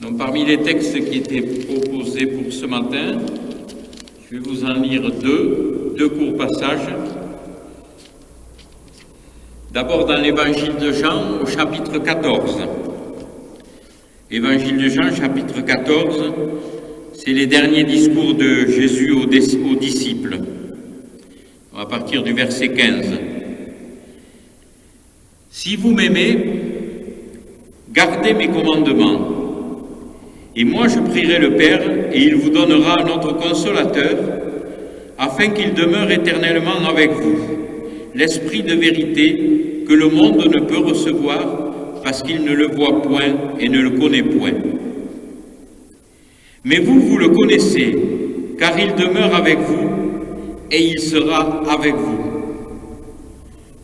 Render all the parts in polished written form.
Donc, parmi les textes qui étaient proposés pour ce matin, je vais vous en lire deux courts passages. D'abord dans l'Évangile de Jean au chapitre 14. Évangile de Jean, chapitre 14, c'est les derniers discours de Jésus aux disciples, à partir du verset 15. « Si vous m'aimez, gardez mes commandements. Et moi je prierai le Père, et il vous donnera un autre consolateur, afin qu'il demeure éternellement avec vous, l'Esprit de vérité que le monde ne peut recevoir, parce qu'il ne le voit point et ne le connaît point. Mais vous, vous le connaissez, car il demeure avec vous, et il sera avec vous.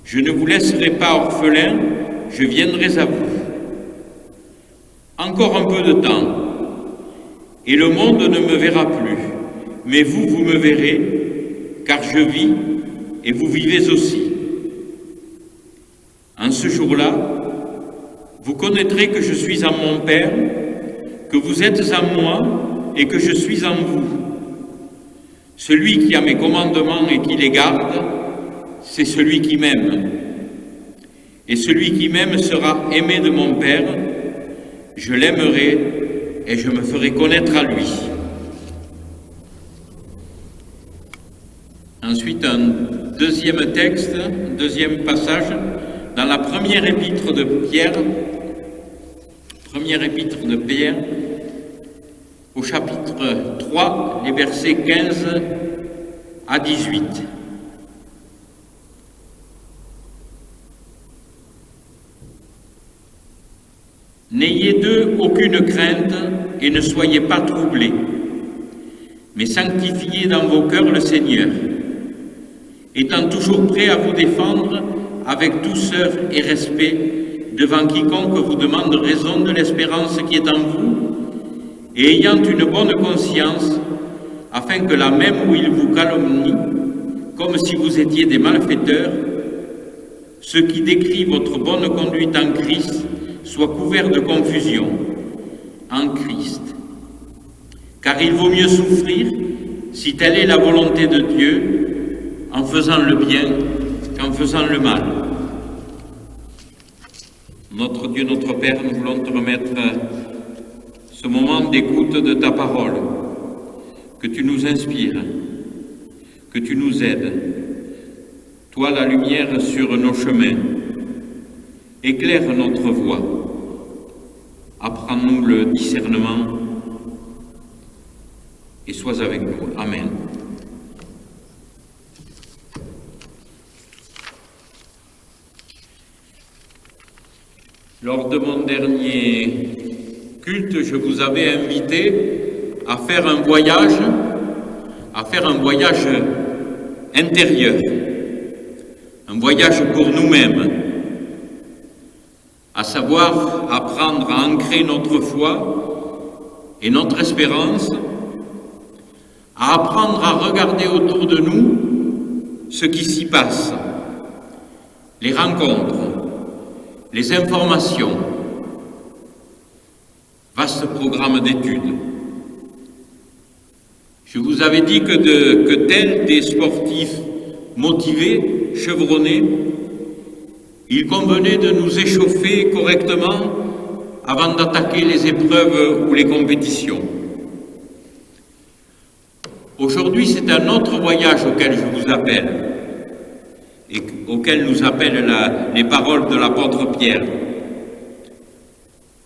Je ne vous laisserai pas orphelins, je viendrai à vous. Encore un peu de temps, et le monde ne me verra plus, mais vous, vous me verrez, car je vis, et vous vivez aussi. En ce jour-là, vous connaîtrez que je suis en mon Père, que vous êtes en moi, et que je suis en vous. Celui qui a mes commandements et qui les garde, c'est celui qui m'aime. Et celui qui m'aime sera aimé de mon Père, je l'aimerai et je me ferai connaître à lui. Ensuite, un deuxième texte, un deuxième passage, dans la première épître de Pierre, au chapitre 3, les versets 15 à 18. N'ayez d'eux aucune crainte et ne soyez pas troublés, mais sanctifiez dans vos cœurs le Seigneur, étant toujours prêt à vous défendre avec douceur et respect devant quiconque vous demande raison de l'espérance qui est en vous, et ayant une bonne conscience, afin que là même où ils vous calomnient, comme si vous étiez des malfaiteurs, ceux qui décrivent votre bonne conduite en Christ soient couverts de confusion en Christ. Car il vaut mieux souffrir, si telle est la volonté de Dieu, en faisant le bien qu'en faisant le mal. Notre Dieu, notre Père, nous voulons te remettre ce moment d'écoute de ta parole, que tu nous inspires, que tu nous aides. Toi, la lumière sur nos chemins, éclaire notre voie, apprends-nous le discernement et sois avec nous. Amen. Lors de mon dernier culte, je vous avais invité à faire un voyage intérieur, un voyage pour nous-mêmes, à savoir apprendre à ancrer notre foi et notre espérance, à apprendre à regarder autour de nous ce qui s'y passe, les rencontres, les informations, vaste programme d'études. Je vous avais dit que tels des sportifs motivés, chevronnés, il convenait de nous échauffer correctement avant d'attaquer les épreuves ou les compétitions. Aujourd'hui, c'est un autre voyage auquel je vous appelle, et auquel nous appellent les paroles de l'apôtre Pierre.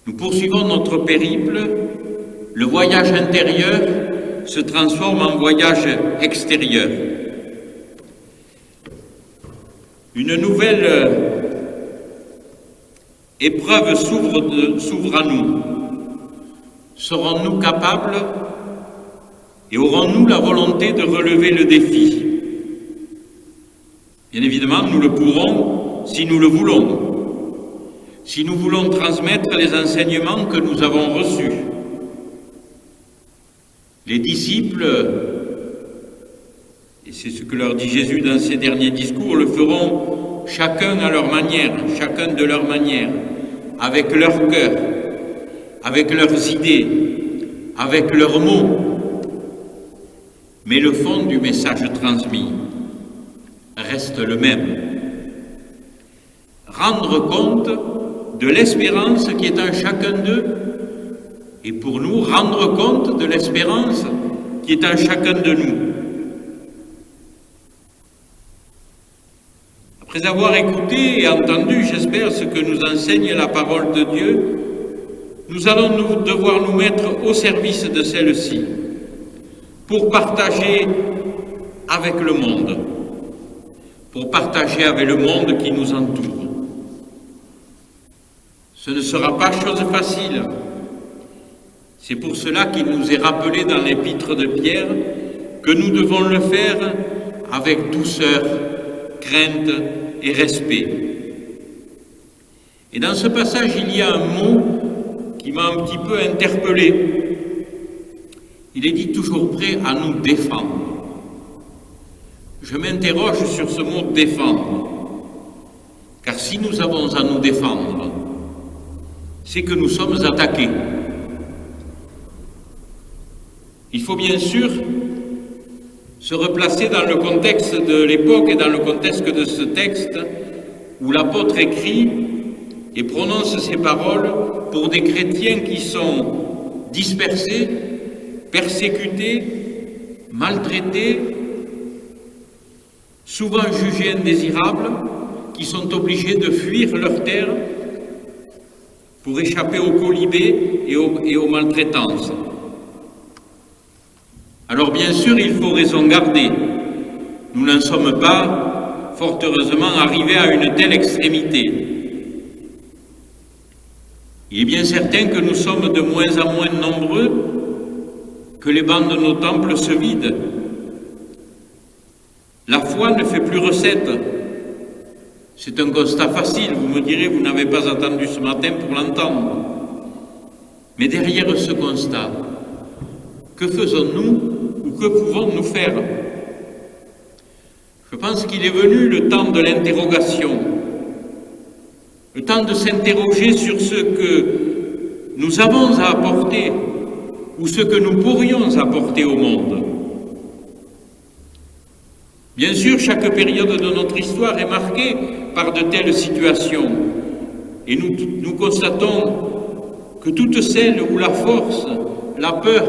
Nous poursuivons notre périple, le voyage intérieur se transforme en voyage extérieur. Une nouvelle épreuve s'ouvre à nous. Serons-nous capables et aurons-nous la volonté de relever le défi ? Bien évidemment, nous le pourrons si nous le voulons, si nous voulons transmettre les enseignements que nous avons reçus. Les disciples, et c'est ce que leur dit Jésus dans ses derniers discours, le feront chacun à leur manière, chacun de leur manière, avec leur cœur, avec leurs idées, avec leurs mots, mais le fond du message transmis reste le même. Rendre compte de l'espérance qui est en chacun d'eux, et pour nous, rendre compte de l'espérance qui est en chacun de nous. Après avoir écouté et entendu, j'espère, ce que nous enseigne la parole de Dieu, nous allons devoir nous mettre au service de celle-ci, pour partager avec le monde, pour partager avec le monde qui nous entoure. Ce ne sera pas chose facile. C'est pour cela qu'il nous est rappelé dans l'épître de Pierre que nous devons le faire avec douceur, crainte et respect. Et dans ce passage, il y a un mot qui m'a un petit peu interpellé. Il est dit toujours prêt à nous défendre. Je m'interroge sur ce mot « défendre », car si nous avons à nous défendre, c'est que nous sommes attaqués. Il faut bien sûr se replacer dans le contexte de l'époque et dans le contexte de ce texte où l'apôtre écrit et prononce ces paroles pour des chrétiens qui sont dispersés, persécutés, maltraités, souvent jugés indésirables, qui sont obligés de fuir leur terre pour échapper aux colibés et aux maltraitances. Alors bien sûr, il faut raison garder. Nous n'en sommes pas, fort heureusement, arrivés à une telle extrémité. Il est bien certain que nous sommes de moins en moins nombreux, que les bancs de nos temples se vident. La foi ne fait plus recette. C'est un constat facile, vous me direz, vous n'avez pas attendu ce matin pour l'entendre. Mais derrière ce constat, que faisons-nous ou que pouvons-nous faire? Je pense qu'il est venu le temps de l'interrogation, le temps de s'interroger sur ce que nous avons à apporter ou ce que nous pourrions apporter au monde. Bien sûr, chaque période de notre histoire est marquée par de telles situations et nous constatons que toutes celles où la force, la peur,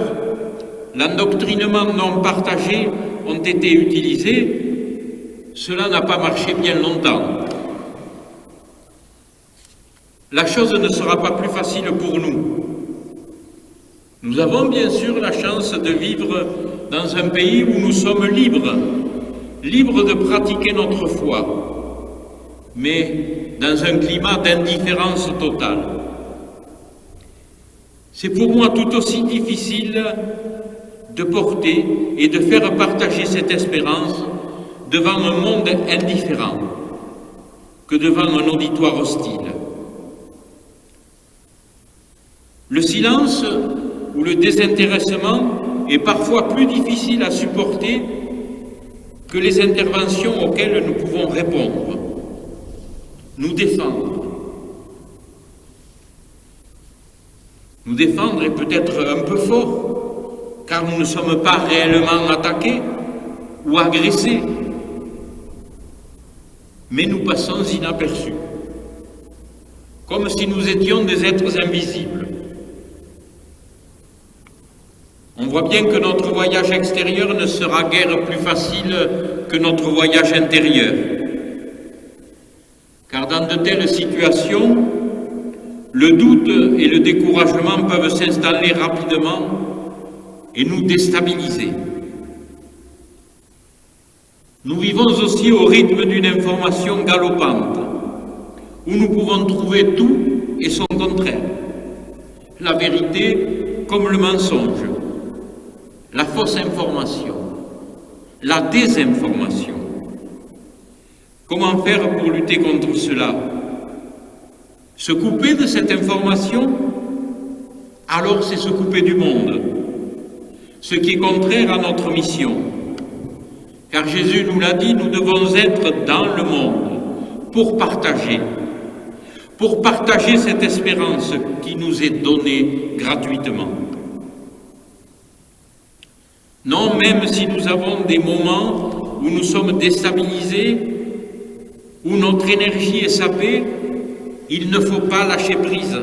l'endoctrinement non partagé ont été utilisés, cela n'a pas marché bien longtemps. La chose ne sera pas plus facile pour nous. Nous avons bien sûr la chance de vivre dans un pays où nous sommes libres, libres de pratiquer notre foi, mais dans un climat d'indifférence totale. C'est pour moi tout aussi difficile de porter et de faire partager cette espérance devant un monde indifférent que devant un auditoire hostile. Le silence ou le désintéressement est parfois plus difficile à supporter que les interventions auxquelles nous pouvons répondre, nous défendre. Nous défendre est peut-être un peu fort, car nous ne sommes pas réellement attaqués ou agressés, mais nous passons inaperçus, comme si nous étions des êtres invisibles. On voit bien que notre voyage extérieur ne sera guère plus facile que notre voyage intérieur, car dans de telles situations, le doute et le découragement peuvent s'installer rapidement et nous déstabiliser. Nous vivons aussi au rythme d'une information galopante, où nous pouvons trouver tout et son contraire, la vérité comme le mensonge, la fausse information, la désinformation. Comment faire pour lutter contre cela? Se couper de cette information? Alors c'est se couper du monde, ce qui est contraire à notre mission. Car Jésus nous l'a dit, nous devons être dans le monde pour partager, pour partager cette espérance qui nous est donnée gratuitement. Non, même si nous avons des moments où nous sommes déstabilisés, où notre énergie est sapée, il ne faut pas lâcher prise.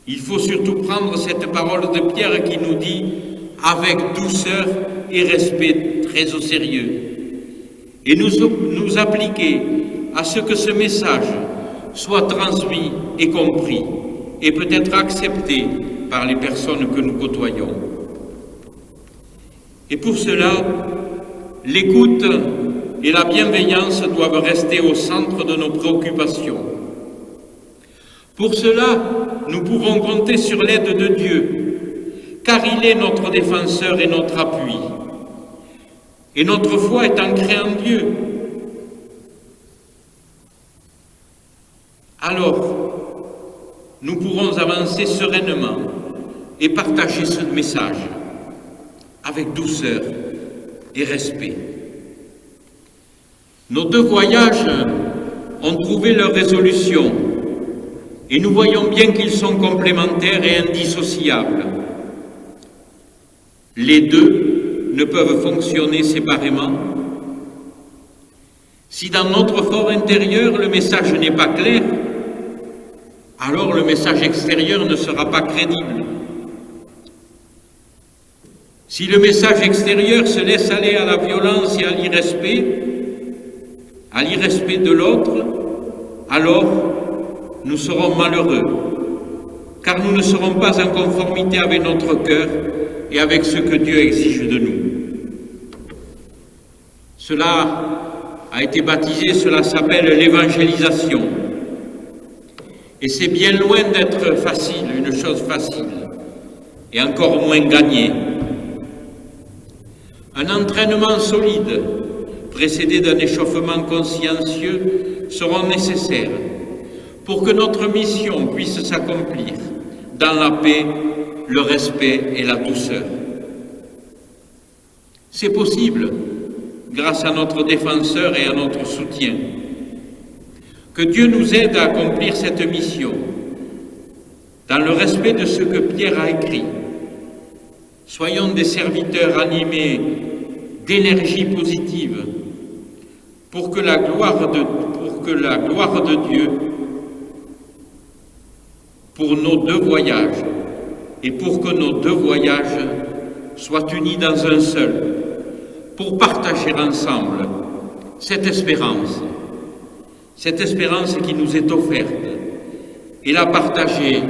Il faut surtout prendre cette parole de Pierre qui nous dit « avec douceur et respect très au sérieux » et nous appliquer à ce que ce message soit transmis et compris et peut-être accepté par les personnes que nous côtoyons. Et pour cela, l'écoute et la bienveillance doivent rester au centre de nos préoccupations. Pour cela, nous pouvons compter sur l'aide de Dieu, car il est notre défenseur et notre appui. Et notre foi est ancrée en Dieu. Alors, nous pourrons avancer sereinement et partager ce message avec douceur et respect. Nos deux voyages ont trouvé leur résolution et nous voyons bien qu'ils sont complémentaires et indissociables. Les deux ne peuvent fonctionner séparément. Si dans notre fort intérieur le message n'est pas clair, alors le message extérieur ne sera pas crédible. Si le message extérieur se laisse aller à la violence et à l'irrespect de l'autre, alors nous serons malheureux, car nous ne serons pas en conformité avec notre cœur et avec ce que Dieu exige de nous. Cela a été baptisé, cela s'appelle l'évangélisation. Et c'est bien loin d'être facile, une chose facile, et encore moins gagnée. Un entraînement solide, précédé d'un échauffement consciencieux, seront nécessaires pour que notre mission puisse s'accomplir dans la paix, le respect et la douceur. C'est possible grâce à notre défenseur et à notre soutien. Que Dieu nous aide à accomplir cette mission dans le respect de ce que Pierre a écrit. Soyons des serviteurs animés d'énergie positive pour que la gloire de Dieu, pour nos deux voyages, et pour que nos deux voyages soient unis dans un seul, pour partager ensemble cette espérance qui nous est offerte, et la partager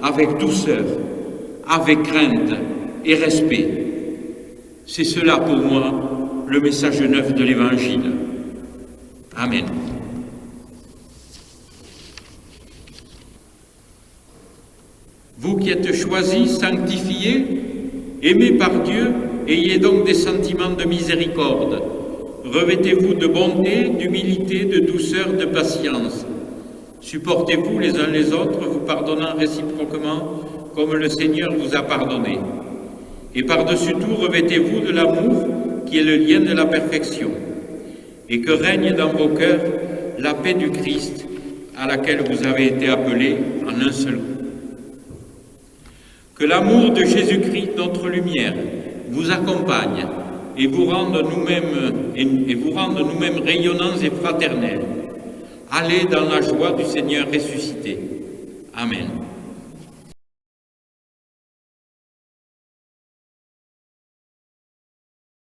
avec douceur, avec crainte et respect. C'est cela pour moi le message neuf de l'Évangile. Amen. Vous qui êtes choisis, sanctifiés, aimés par Dieu, ayez donc des sentiments de miséricorde. Revêtez-vous de bonté, d'humilité, de douceur, de patience. Supportez-vous les uns les autres, vous pardonnant réciproquement, comme le Seigneur vous a pardonné. Et par-dessus tout, revêtez-vous de l'amour, qui est le lien de la perfection. Et que règne dans vos cœurs la paix du Christ, à laquelle vous avez été appelés en un seul coup. Que l'amour de Jésus-Christ, notre lumière, vous accompagne et vous rende nous-mêmes rayonnants et fraternels. Allez dans la joie du Seigneur ressuscité. Amen.